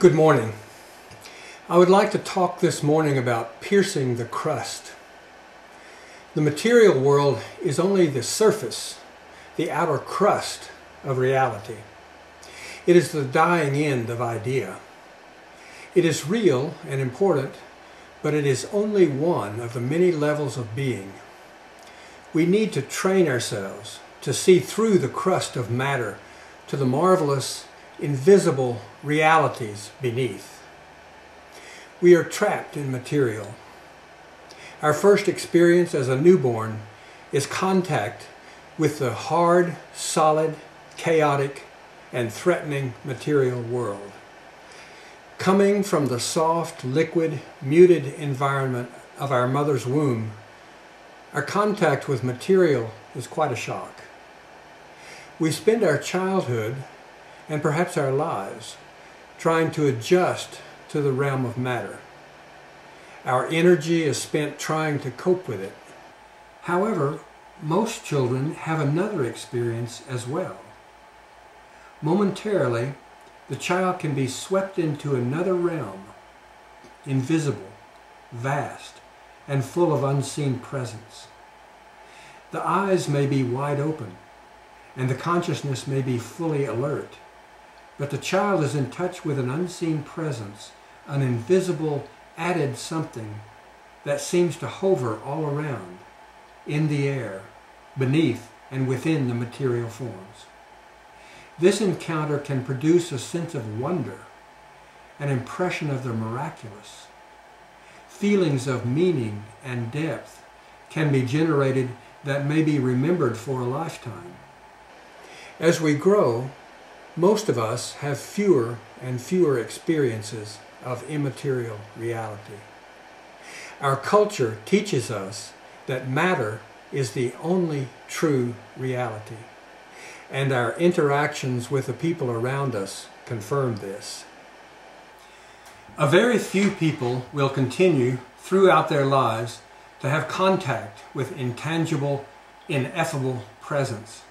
Good morning. I would like to talk this morning about piercing the crust. The material world is only the surface, the outer crust of reality. It is the dying end of idea. It is real and important, but it is only one of the many levels of being. We need to train ourselves to see through the crust of matter to the marvelous, invisible realities beneath. We are trapped in material. Our first experience as a newborn is contact with the hard, solid, chaotic, and threatening material world. Coming from the soft, liquid, muted environment of our mother's womb, our contact with material is quite a shock. We spend our childhood and perhaps our lives trying to adjust to the realm of matter. Our energy is spent trying to cope with it. However, most children have another experience as well. Momentarily, the child can be swept into another realm, invisible, vast, and full of unseen presence. The eyes may be wide open, and the consciousness may be fully alert, but the child is in touch with an unseen presence, an invisible added something that seems to hover all around, in the air, beneath and within the material forms. This encounter can produce a sense of wonder, an impression of the miraculous. Feelings of meaning and depth can be generated that may be remembered for a lifetime. As we grow, most of us have fewer and fewer experiences of immaterial reality. Our culture teaches us that matter is the only true reality, and our interactions with the people around us confirm this. A very few people will continue throughout their lives to have contact with intangible, ineffable presence.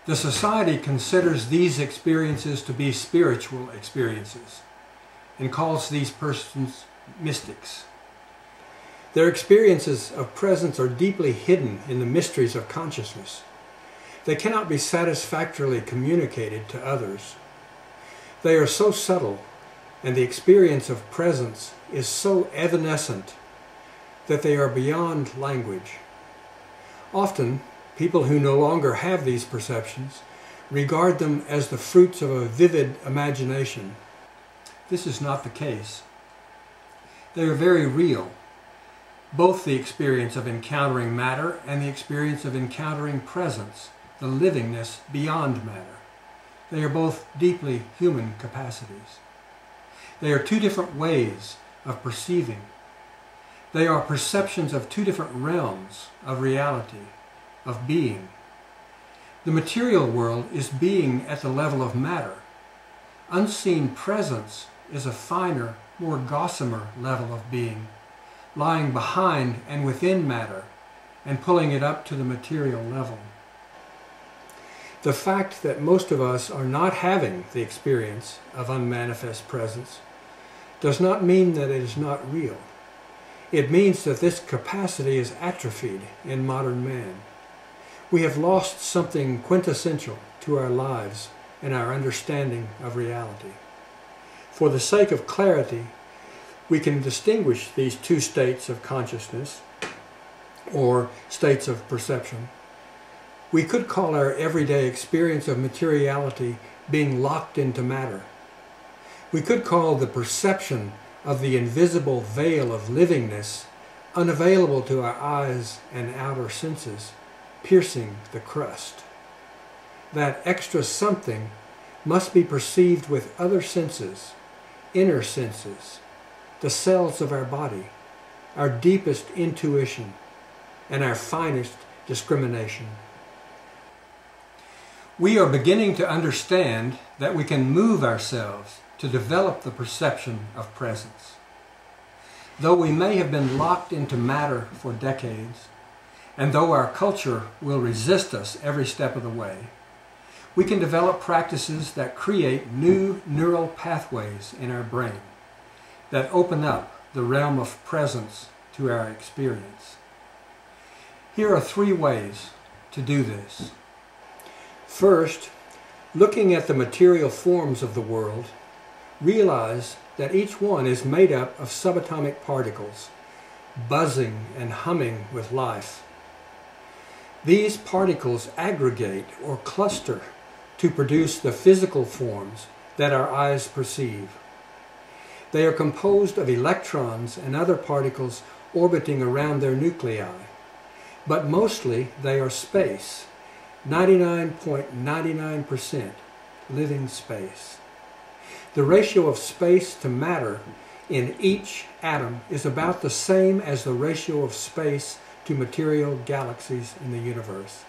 The society considers these experiences to be spiritual experiences and calls these persons mystics. Their experiences of presence are deeply hidden in the mysteries of consciousness. They cannot be satisfactorily communicated to others. They are so subtle, and the experience of presence is so evanescent that they are beyond language. Often, people who no longer have these perceptions regard them as the fruits of a vivid imagination. This is not the case. They are very real, both the experience of encountering matter and the experience of encountering presence, the livingness beyond matter. They are both deeply human capacities. They are two different ways of perceiving. They are perceptions of two different realms of reality, of being. The material world is being at the level of matter. Unseen presence is a finer, more gossamer level of being, lying behind and within matter and pulling it up to the material level. The fact that most of us are not having the experience of unmanifest presence does not mean that it is not real. It means that this capacity is atrophied in modern man. We have lost something quintessential to our lives and our understanding of reality. For the sake of clarity, we can distinguish these two states of consciousness, or states of perception. We could call our everyday experience of materiality being locked into matter. We could call the perception of the invisible veil of livingness unavailable to our eyes and outer senses, piercing the crust. That extra something must be perceived with other senses, inner senses, the cells of our body, our deepest intuition, and our finest discrimination. We are beginning to understand that we can move ourselves to develop the perception of presence. Though we may have been locked into matter for decades, and though our culture will resist us every step of the way, We can develop practices that create new neural pathways in our brain that open up the realm of presence to our experience. Here are 3 ways to do this. First, looking at the material forms of the world, realize that each one is made up of subatomic particles, buzzing and humming with life. These particles aggregate or cluster to produce the physical forms that our eyes perceive. They are composed of electrons and other particles orbiting around their nuclei, but mostly they are space, 99.99% living space. The ratio of space to matter in each atom is about the same as the ratio of space to material galaxies in the universe.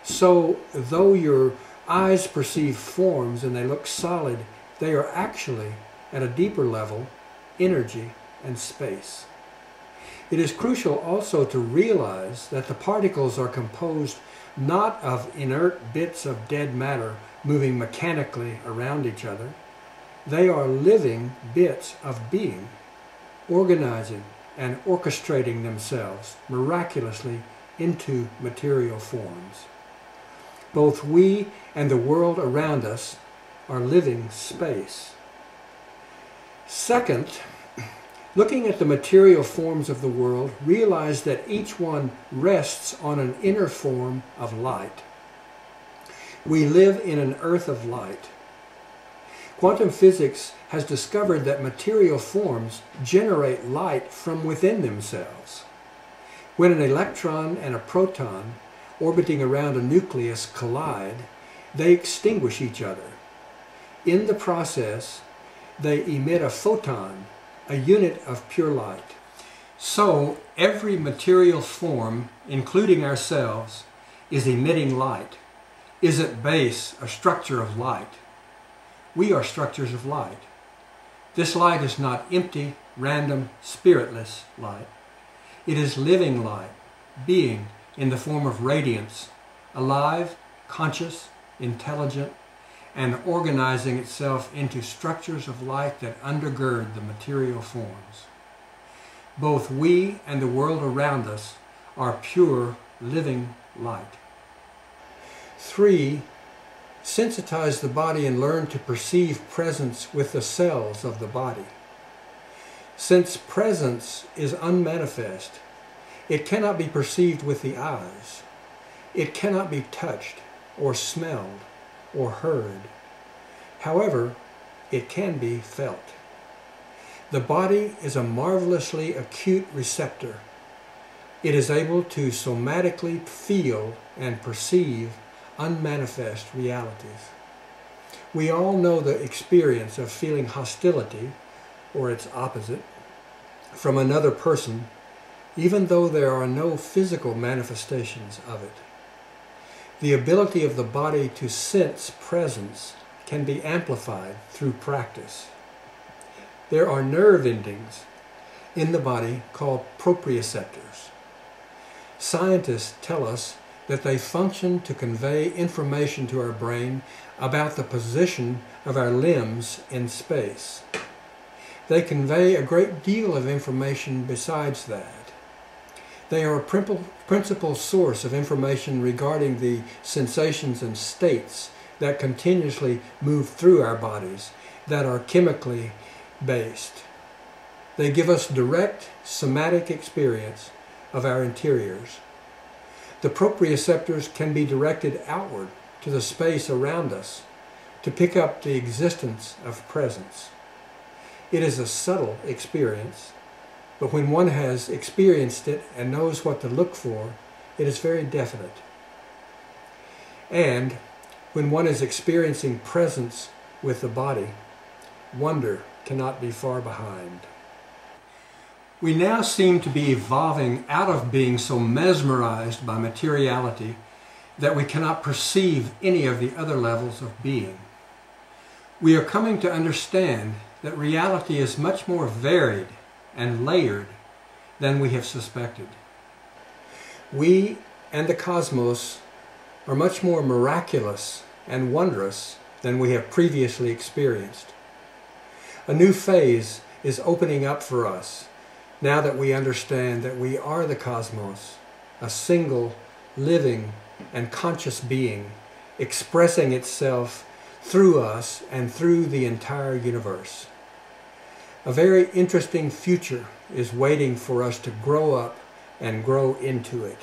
So, though your eyes perceive forms and they look solid, they are actually, at a deeper level, energy and space. It is crucial also to realize that the particles are composed not of inert bits of dead matter moving mechanically around each other. They are living bits of being, organizing and orchestrating themselves miraculously into material forms. Both we and the world around us are living space. Second, looking at the material forms of the world, realize that each one rests on an inner form of light. We live in an earth of light. Quantum physics has discovered that material forms generate light from within themselves. When an electron and a proton orbiting around a nucleus collide, they extinguish each other. In the process, they emit a photon, a unit of pure light. So, every material form, including ourselves, is emitting light, is at base a structure of light. We are structures of light. This light is not empty, random, spiritless light. It is living light, being in the form of radiance, alive, conscious, intelligent, and organizing itself into structures of light that undergird the material forms. Both we and the world around us are pure, living light. 3. Sensitize the body and learn to perceive presence with the cells of the body. Since presence is unmanifest, it cannot be perceived with the eyes. It cannot be touched or smelled or heard. However, it can be felt. The body is a marvelously acute receptor. It is able to somatically feel and perceive unmanifest realities. We all know the experience of feeling hostility, or its opposite, from another person, even though there are no physical manifestations of it. The ability of the body to sense presence can be amplified through practice. There are nerve endings in the body called proprioceptors. Scientists tell us that they function to convey information to our brain about the position of our limbs in space. They convey a great deal of information besides that. They are a principal source of information regarding the sensations and states that continuously move through our bodies that are chemically based. They give us direct somatic experience of our interiors. The proprioceptors can be directed outward to the space around us to pick up the existence of presence. It is a subtle experience, but when one has experienced it and knows what to look for, it is very definite. And when one is experiencing presence with the body, wonder cannot be far behind. We now seem to be evolving out of being so mesmerized by materiality that we cannot perceive any of the other levels of being. We are coming to understand that reality is much more varied and layered than we have suspected. We and the cosmos are much more miraculous and wondrous than we have previously experienced. A new phase is opening up for us now that we understand that we are the cosmos, a single, living, and conscious being expressing itself through us and through the entire universe. A very interesting future is waiting for us to grow up and grow into it.